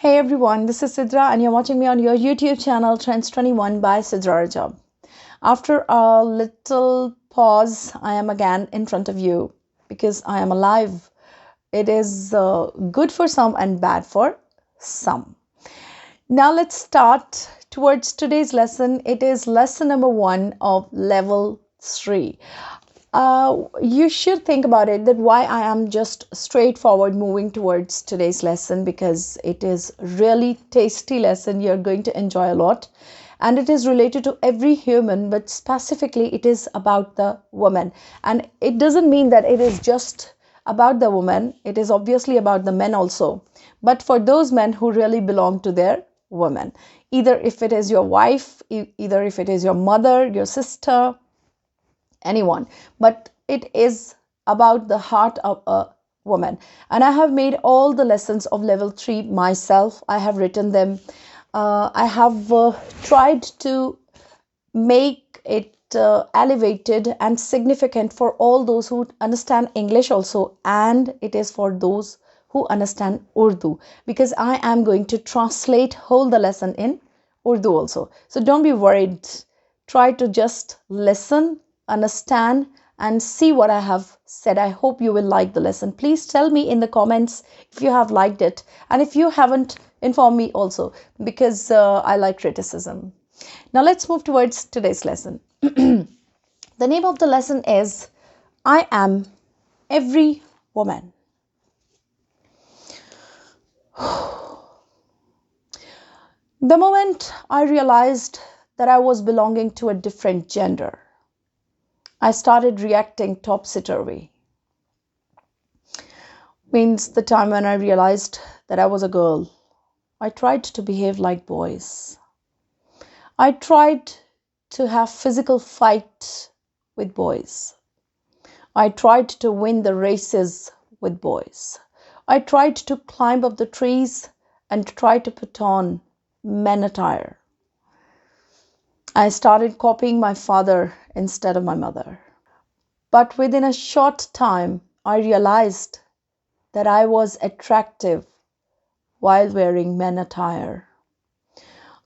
Hey everyone, this is Sidra and you're watching me on your YouTube channel Trends 21 by Sidra Rajab. After a little pause, I am again in front of you because I am alive. It is good for some and bad for some. Now let's start towards today's lesson. It is lesson number 1 of level 3. You should think about it that why I am just straightforward moving towards today's lesson, because it is really tasty lesson you're going to enjoy a lot, and it is related to every human, but specifically it is about the woman. And it doesn't mean that it is just about the woman, it is obviously about the men also, but for those men who really belong to their woman, either if it is your wife, either if it is your mother, your sister, anyone, but it is about the heart of a woman. And I have made all the lessons of level 3 myself. I have written them. I have tried to make it elevated and significant for all those who understand English also, and it is for those who understand Urdu, because I am going to translate whole the lesson in Urdu also. So don't be worried. Try to just listen, understand, and see what I have said. I hope you will like the lesson. Please tell me in the comments if you have liked it, and if you haven't, inform me also, because I like criticism. Now let's move towards today's lesson. The name of the lesson is I Am Every Woman. The moment I realized that I was belonging to a different gender, I started reacting topsy-turvy. Means the time when I realized that I was a girl, I tried to behave like boys. I tried to have physical fight with boys. I tried to win the races with boys. I tried to climb up the trees and try to put on men attire. I started copying my father instead of my mother. But within a short time, I realized that I was attractive while wearing men attire.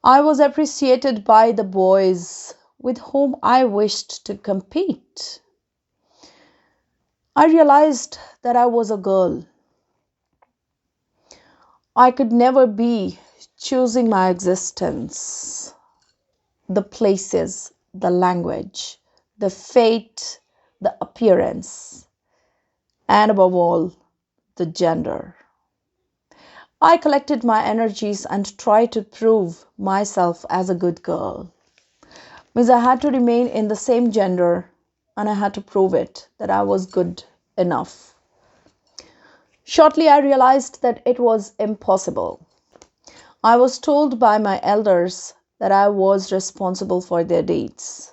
I was appreciated by the boys with whom I wished to compete. I realized that I was a girl. I could never be choosing my existence, the places, the language, the fate, the appearance, and above all, the gender. I collected my energies and tried to prove myself as a good girl. Means I had to remain in the same gender, and I had to prove it that I was good enough. Shortly, I realized that it was impossible. I was told by my elders that I was responsible for their deeds.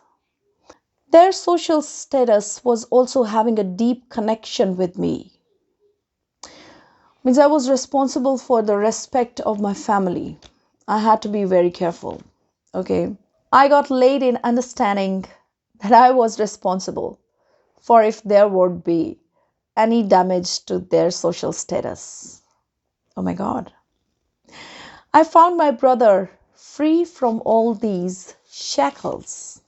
Their social status was also having a deep connection with me. Means I was responsible for the respect of my family. I had to be very careful. Okay. I got late in understanding that I was responsible for if there would be any damage to their social status. Oh my God. I found my brother free from all these shackles.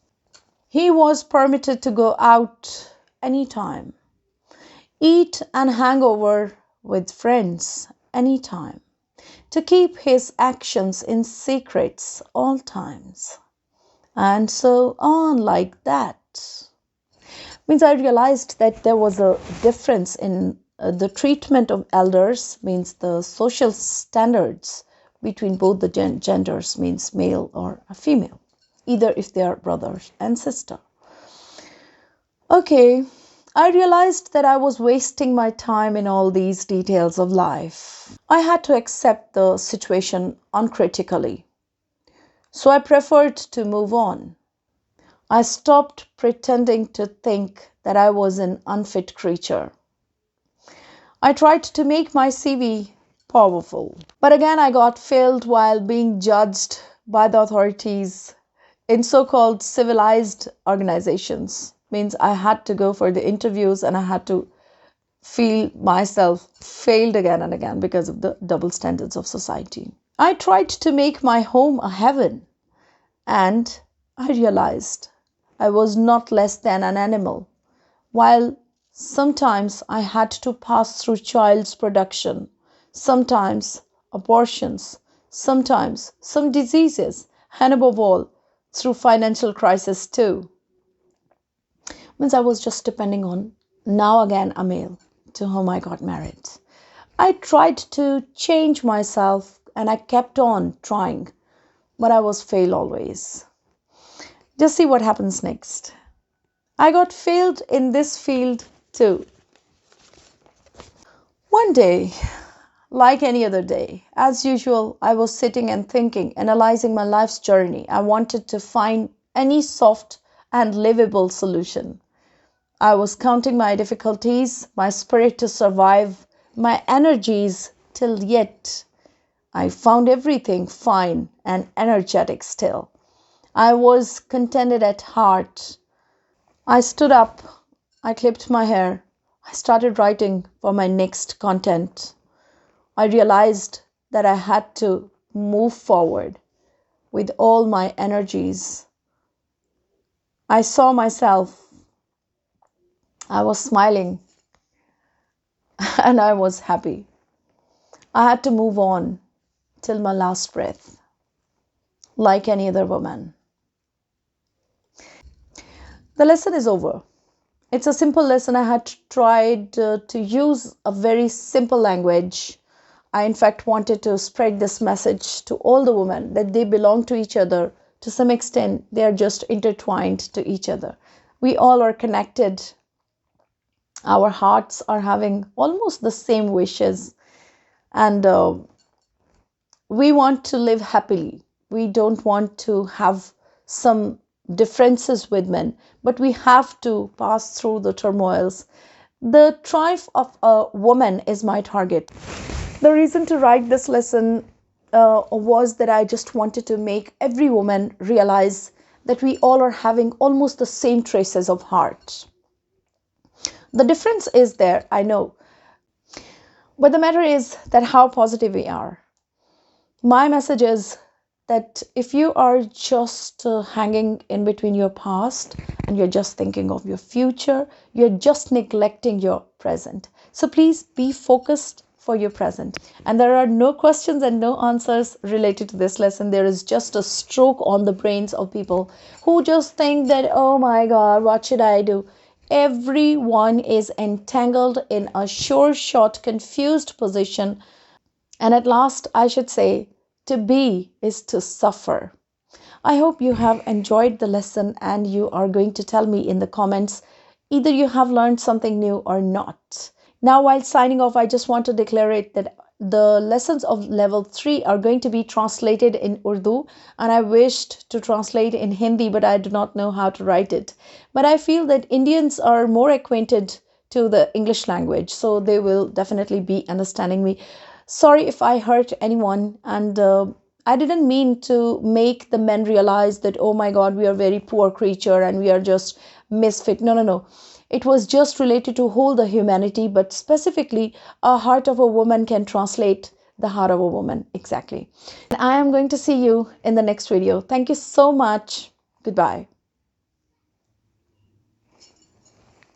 He was permitted to go out anytime, eat and hang over with friends anytime, to keep his actions in secrets all times, and so on like that. Means I realized that there was a difference in the treatment of elders, means the social standards between both the genders, means male or a female, either if they are brothers and sister. Okay, I realized that I was wasting my time in all these details of life. I had to accept the situation uncritically, so I preferred to move on. I stopped pretending to think that I was an unfit creature. I tried to make my CV powerful, but again I got failed while being judged by the authorities in so-called civilized organizations. Means I had to go for the interviews and I had to feel myself failed again and again because of the double standards of society. I tried to make my home a heaven, and I realized I was not less than an animal. While sometimes I had to pass through child's production, sometimes abortions, sometimes some diseases, and above all, through financial crisis too. Means I was just depending on now again a male to whom I got married. I tried to change myself and I kept on trying, but I was fail always. Just see what happens next. I got failed in this field too. One day, like any other day, as usual, I was sitting and thinking, analyzing my life's journey. I wanted to find any soft and livable solution. I was counting my difficulties, my spirit to survive, my energies, till yet I found everything fine and energetic still. I was contented at heart. I stood up, I clipped my hair, I started writing for my next content. I realized that I had to move forward with all my energies. I saw myself, I was smiling, and I was happy. I had to move on till my last breath, like any other woman. The lesson is over. It's a simple lesson. I had tried to use a very simple language. I, in fact, wanted to spread this message to all the women that they belong to each other. To some extent, they are just intertwined to each other. We all are connected. Our hearts are having almost the same wishes, and we want to live happily. We don't want to have some differences with men, but we have to pass through the turmoils. The triumph of a woman is my target. The reason to write this lesson was that I just wanted to make every woman realize that we all are having almost the same traces of heart. The difference is there, I know, but the matter is that how positive we are. My message is that if you are just hanging in between your past and you're just thinking of your future, you're just neglecting your present. So please be focused for your present. And there are no questions and no answers related to this lesson. There is just a stroke on the brains of people who just think that, oh my God, what should I do? Everyone is entangled in a sure shot, confused position. And at last, I should say, to be is to suffer. I hope you have enjoyed the lesson and you are going to tell me in the comments either you have learned something new or not. Now, while signing off, I just want to declare it that the lessons of level 3 are going to be translated in Urdu, and I wished to translate in Hindi, but I do not know how to write it. But I feel that Indians are more acquainted to the English language, so they will definitely be understanding me. Sorry if I hurt anyone, and I didn't mean to make the men realize that, oh my God, we are very poor creature and we are just misfit. No, no, no. It was just related to whole the humanity, but specifically a heart of a woman can translate the heart of a woman. Exactly. And I am going to see you in the next video. Thank you so much. Goodbye.